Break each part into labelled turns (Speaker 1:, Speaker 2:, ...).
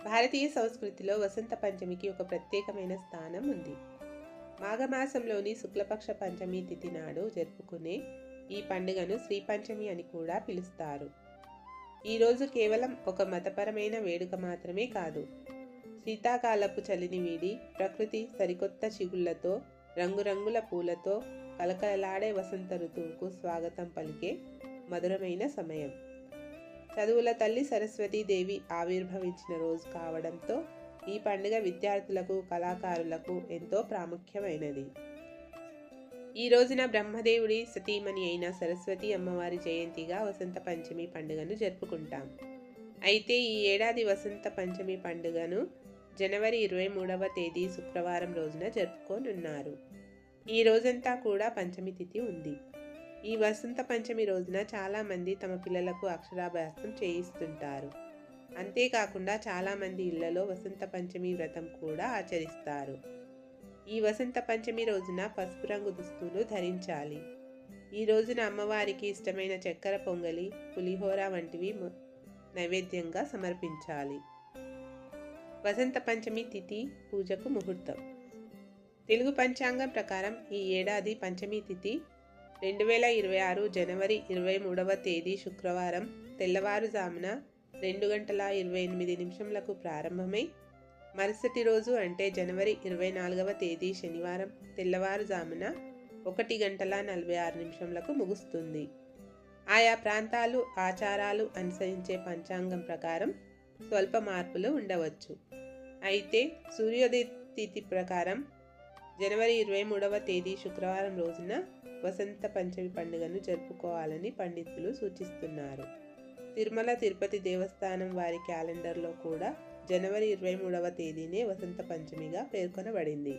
Speaker 1: భారతీయ సంస్కృతిలో వసంత పంచమికి ఒక ప్రత్యేకమైన స్థానం ఉంది. మాఘమాసంలోని శుక్లపక్ష పంచమి తిథి నాడు జరుపుకునే ఈ పండుగను శ్రీ పంచమి అని కూడా పిలుస్తారు. ఈరోజు కేవలం ఒక మతపరమైన వేడుక మాత్రమే కాదు, శీతాకాలపు చలిని వీడి ప్రకృతి సరికొత్త చిగుళ్లతో, రంగురంగుల పూలతో కలకలలాడే వసంత ఋతువుకు స్వాగతం పలికే మధురమైన సమయం. చదువుల తల్లి సరస్వతీదేవి ఆవిర్భవించిన రోజు కావడంతో ఈ పండుగ విద్యార్థులకు, కళాకారులకు ఎంతో ప్రాముఖ్యమైనది. ఈ రోజున బ్రహ్మదేవుడి సతీమణి అయిన సరస్వతి అమ్మవారి జయంతిగా వసంత పంచమి పండుగను జరుపుకుంటాం. అయితే ఈ ఏడాది వసంత పంచమి పండుగను జనవరి 23వ తేదీ శుక్రవారం రోజున జరుపుకోనున్నారు. ఈ రోజంతా కూడా పంచమి తిథి ఉంది. ఈ వసంత పంచమి రోజున చాలామంది తమ పిల్లలకు అక్షరాభ్యాసం చేయిస్తుంటారు. అంతేకాకుండా చాలామంది ఇళ్లలో వసంత పంచమి వ్రతం కూడా ఆచరిస్తారు. ఈ వసంత పంచమి రోజున పసుపు రంగు దుస్తులు ధరించాలి. ఈ రోజున అమ్మవారికి ఇష్టమైన చక్కెర పొంగలి, పులిహోర వంటివి నైవేద్యంగా సమర్పించాలి. వసంత పంచమి తిథి పూజకు ముహూర్తం. తెలుగు పంచాంగం ప్రకారం ఈ ఏడాది పంచమి తిథి 2026 జనవరి 23వ తేదీ శుక్రవారం తెల్లవారుజామున 2:28 ప్రారంభమై మరుసటి రోజు అంటే జనవరి 24వ తేదీ శనివారం తెల్లవారుజామున 1:46 ముగుస్తుంది. ఆయా ప్రాంతాలు, ఆచారాలు అనుసరించే పంచాంగం ప్రకారం స్వల్ప మార్పులు ఉండవచ్చు. అయితే సూర్యోదయ తిథి ప్రకారం జనవరి 23వ తేదీ శుక్రవారం రోజున వసంత పంచమి పండుగను జరుపుకోవాలని పండితులు సూచిస్తున్నారు. తిరుమల తిరుపతి దేవస్థానం వారి క్యాలెండర్లో కూడా జనవరి 23వ తేదీనే వసంత పంచమిగా పేర్కొనబడింది.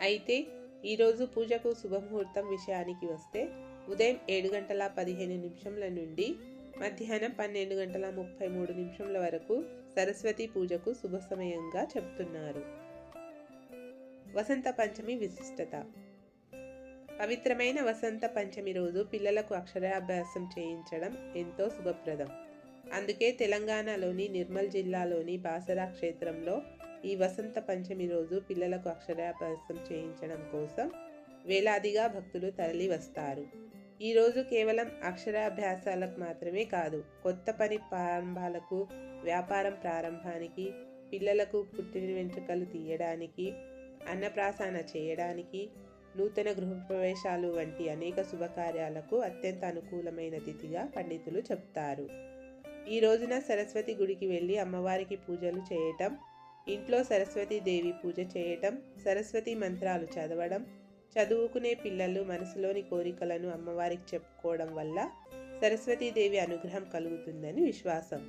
Speaker 1: అయితే ఈరోజు పూజకు శుభముహూర్తం విషయానికి వస్తే ఉదయం 7:15 నుండి మధ్యాహ్నం 12:33 వరకు సరస్వతి పూజకు శుభ సమయంగా చెబుతున్నారు. వసంత పంచమి విశిష్టత. పవిత్రమైన వసంత పంచమి రోజు పిల్లలకు అక్షరాభ్యాసం చేయించడం ఎంతో శుభప్రదం. అందుకే తెలంగాణలోని నిర్మల్ జిల్లాలోని బాసరా క్షేత్రంలో ఈ వసంత పంచమి రోజు పిల్లలకు అక్షరాభ్యాసం చేయించడం కోసం వేలాదిగా భక్తులు తరలి వస్తారు. ఈరోజు కేవలం అక్షరాభ్యాసాలకు మాత్రమే కాదు, కొత్త పని ప్రారంభాలకు, వ్యాపారం ప్రారంభానికి, పిల్లలకు పుట్టిన వెంట్రుకలు తీయడానికి, అన్నప్రాసన చేయడానికి, నూతన గృహప్రవేశాలు వంటి అనేక శుభకార్యాలకు అత్యంత అనుకూలమైన తిథిగా పండితులు చెప్తారు. ఈ రోజున సరస్వతి గుడికి వెళ్ళి అమ్మవారికి పూజలు చేయటం, ఇంట్లో సరస్వతీదేవి పూజ చేయటం, సరస్వతి మంత్రాలు చదవడం, చదువుకునే పిల్లలు మనసులోని కోరికలను అమ్మవారికి చెప్పుకోవడం వల్ల సరస్వతీదేవి అనుగ్రహం కలుగుతుందని విశ్వాసం.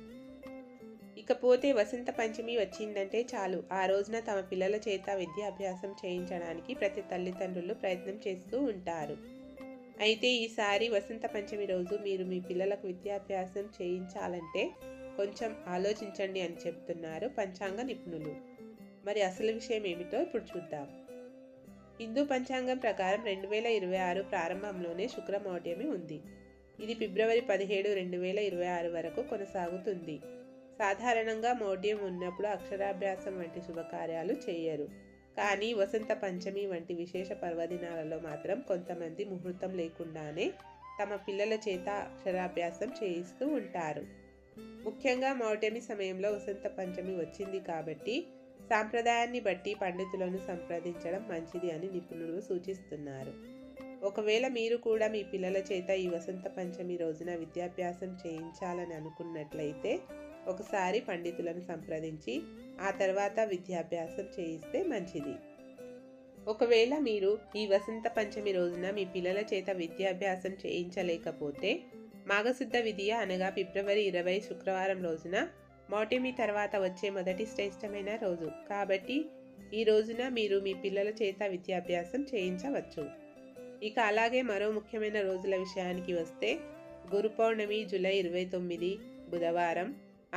Speaker 1: ఇకపోతే వసంత పంచమి వచ్చిందంటే చాలు, ఆ రోజున తమ పిల్లల చేత విద్యాభ్యాసం చేయించడానికి ప్రతి తల్లిదండ్రులు ప్రయత్నం చేస్తూ ఉంటారు. అయితే ఈసారి వసంత పంచమి రోజు మీరు మీ పిల్లలకు విద్యాభ్యాసం చేయించాలంటే కొంచెం ఆలోచించండి అని చెప్తున్నారు పంచాంగ నిపుణులు. మరి అసలు విషయం ఏమిటో ఇప్పుడు చూద్దాం. హిందూ పంచాంగం ప్రకారం 2026 ప్రారంభంలోనే శుక్రమౌఢ్యమి ఉంది. ఇది ఫిబ్రవరి 17, 2026 వరకు కొనసాగుతుంది. సాధారణంగా మౌఢ్యం ఉన్నప్పుడు అక్షరాభ్యాసం వంటి శుభకార్యాలు చేయరు. కానీ వసంత పంచమి వంటి విశేష పర్వదినాలలో మాత్రం కొంతమంది ముహూర్తం లేకుండానే తమ పిల్లల చేత అక్షరాభ్యాసం చేయిస్తూ ఉంటారు. ముఖ్యంగా మౌఢ్యమి సమయంలో వసంత పంచమి వచ్చింది కాబట్టి సాంప్రదాయాన్ని బట్టి పండితులను సంప్రదించడం మంచిది అని నిపుణులు సూచిస్తున్నారు. ఒకవేళ మీరు కూడా మీ పిల్లల చేత ఈ వసంత పంచమి రోజున విద్యాభ్యాసం చేయించాలని అనుకున్నట్లయితే ఒకసారి పండితులను సంప్రదించి ఆ తర్వాత విద్యాభ్యాసం చేయిస్తే మంచిది. ఒకవేళ మీరు ఈ వసంత పంచమి రోజున మీ పిల్లల చేత విద్యాభ్యాసం చేయించలేకపోతే మాఘశుద్ధ విదియ అనగా ఫిబ్రవరి 20 శుక్రవారం రోజున మౌఢ్యమి తర్వాత వచ్చే మొదటి శ్రేష్టమైన రోజు కాబట్టి ఈ రోజున మీరు మీ పిల్లల చేత విద్యాభ్యాసం చేయించవచ్చు. ఇక అలాగే మరో ముఖ్యమైన రోజుల విషయానికి వస్తే గురు పౌర్ణమి జూలై 29 బుధవారం,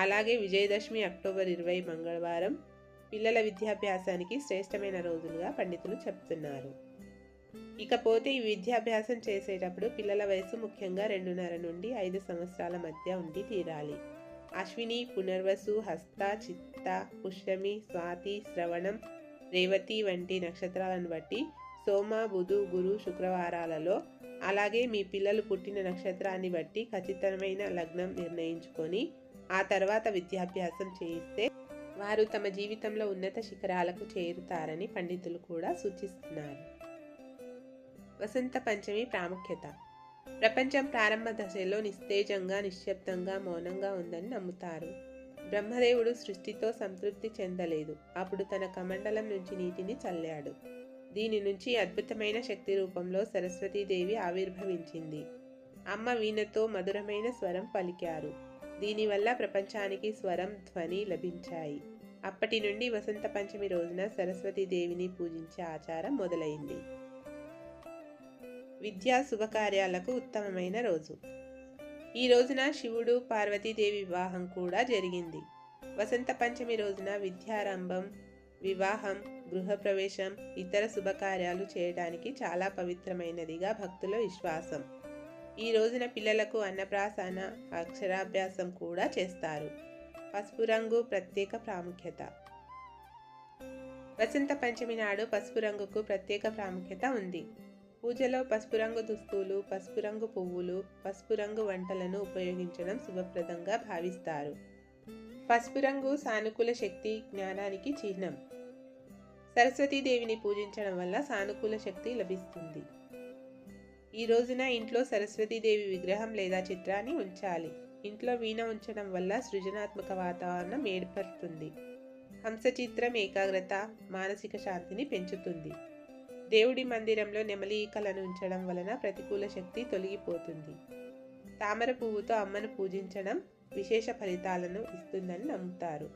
Speaker 1: అలాగే విజయదశమి అక్టోబర్ 20 మంగళవారం పిల్లల విద్యాభ్యాసానికి శ్రేష్టమైన రోజులుగా పండితులు చెప్తున్నారు. ఇకపోతే ఈ విద్యాభ్యాసం చేసేటప్పుడు పిల్లల వయసు ముఖ్యంగా 2.5 నుండి 5 సంవత్సరాల మధ్య ఉండి తీరాలి. అశ్విని, పునర్వసు, హస్త, చిత్త, పుష్యమి, స్వాతి, శ్రవణం, రేవతి వంటి నక్షత్రాలను బట్టి సోమ, బుధు, గురు, శుక్రవారాలలో, అలాగే మీ పిల్లలు పుట్టిన నక్షత్రాన్ని బట్టి ఖచ్చితమైన లగ్నం నిర్ణయించుకొని ఆ తర్వాత విద్యాభ్యాసం చేయిస్తే వారు తమ జీవితంలో ఉన్నత శిఖరాలకు చేరుతారని పండితులు కూడా సూచిస్తున్నారు. వసంత పంచమి ప్రాముఖ్యత. ప్రపంచం ప్రారంభ దశలో నిస్తేజంగా, నిశ్శబ్దంగా, మౌనంగా ఉందని నమ్ముతారు. బ్రహ్మదేవుడు సృష్టితో సంతృప్తి చెందలేదు. అప్పుడు తన కమండలం నుంచి నీటిని చల్లాడు. దీని నుంచి అద్భుతమైన శక్తి రూపంలో సరస్వతీదేవి ఆవిర్భవించింది. అమ్మ వీణతో మధురమైన స్వరం పలికారు. దీనివల్ల ప్రపంచానికి స్వరం, ధ్వని లభించాయి. అప్పటి నుండి వసంత పంచమి రోజున సరస్వతీదేవిని పూజించే ఆచారం మొదలైంది. విద్యా శుభకార్యాలకు ఉత్తమమైన రోజు. ఈ రోజున శివుడు, పార్వతీదేవి వివాహం కూడా జరిగింది. వసంత పంచమి రోజున విద్యారంభం, వివాహం, గృహప్రవేశం, ఇతర శుభకార్యాలు చేయడానికి చాలా పవిత్రమైనదిగా భక్తుల విశ్వాసం. ఈ రోజున పిల్లలకు అన్నప్రాసన, అక్షరాభ్యాసం కూడా చేస్తారు. పసుపు రంగు ప్రత్యేక ప్రాముఖ్యత. వసంత పంచమి నాడు పసుపు రంగుకు ప్రత్యేక ప్రాముఖ్యత ఉంది. పూజలో పసుపు రంగు దుస్తులు, పసుపు రంగు పువ్వులు, పసుపు రంగు వంటలను ఉపయోగించడం శుభప్రదంగా భావిస్తారు. పసుపు రంగు సానుకూల శక్తి, జ్ఞానానికి చిహ్నం. సరస్వతీదేవిని పూజించడం వల్ల సానుకూల శక్తి లభిస్తుంది. ఈ రోజున ఇంట్లో సరస్వతీదేవి విగ్రహం లేదా చిత్రాన్ని ఉంచాలి. ఇంట్లో వీణ ఉంచడం వల్ల సృజనాత్మక వాతావరణం ఏర్పడుతుంది. హంస చిత్రం ఏకాగ్రత, మానసిక శాంతిని పెంచుతుంది. దేవుడి మందిరంలో నెమలి ఈకలను ఉంచడం వలన ప్రతికూల శక్తి తొలగిపోతుంది. తామర పువ్వుతో అమ్మను పూజించడం విశేష ఫలితాలను ఇస్తుందని నమ్ముతారు.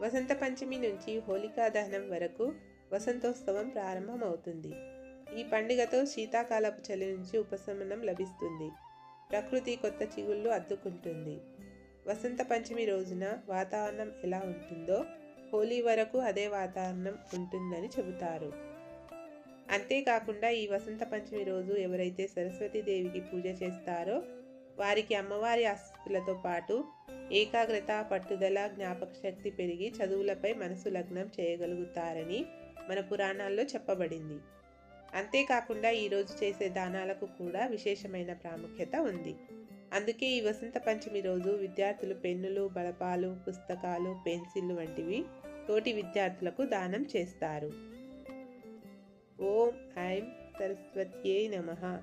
Speaker 1: వసంత పంచమి నుంచి హోళికా దహనం వరకు వసంతోత్సవం ప్రారంభమవుతుంది. ఈ పండుగతో శీతాకాలపు చలి నుంచి ఉపశమనం లభిస్తుంది. ప్రకృతి కొత్త చిగుళ్ళు అద్దుకుంటుంది. వసంత పంచమి రోజున వాతావరణం ఎలా ఉంటుందో హోలీ వరకు అదే వాతావరణం ఉంటుందని చెబుతారు. అంతేకాకుండా ఈ వసంత పంచమి రోజు ఎవరైతే సరస్వతీదేవికి పూజ చేస్తారో వారికి అమ్మవారి ఆశీస్సులతో పాటు ఏకాగ్రత, పట్టుదల, జ్ఞాపక శక్తి పెరిగి చదువులపై మనసు లగ్నం చేయగలుగుతారని మన పురాణాల్లో చెప్పబడింది. అంతేకాకుండా ఈరోజు చేసే దానాలకు కూడా విశేషమైన ప్రాముఖ్యత ఉంది. అందుకే ఈ వసంత పంచమి రోజు విద్యార్థులు పెన్నులు, బలపాలు, పుస్తకాలు, పెన్సిళ్ళు వంటివి తోటి విద్యార్థులకు దానం చేస్తారు. ఓం ఐం సరస్వత్యై నమః.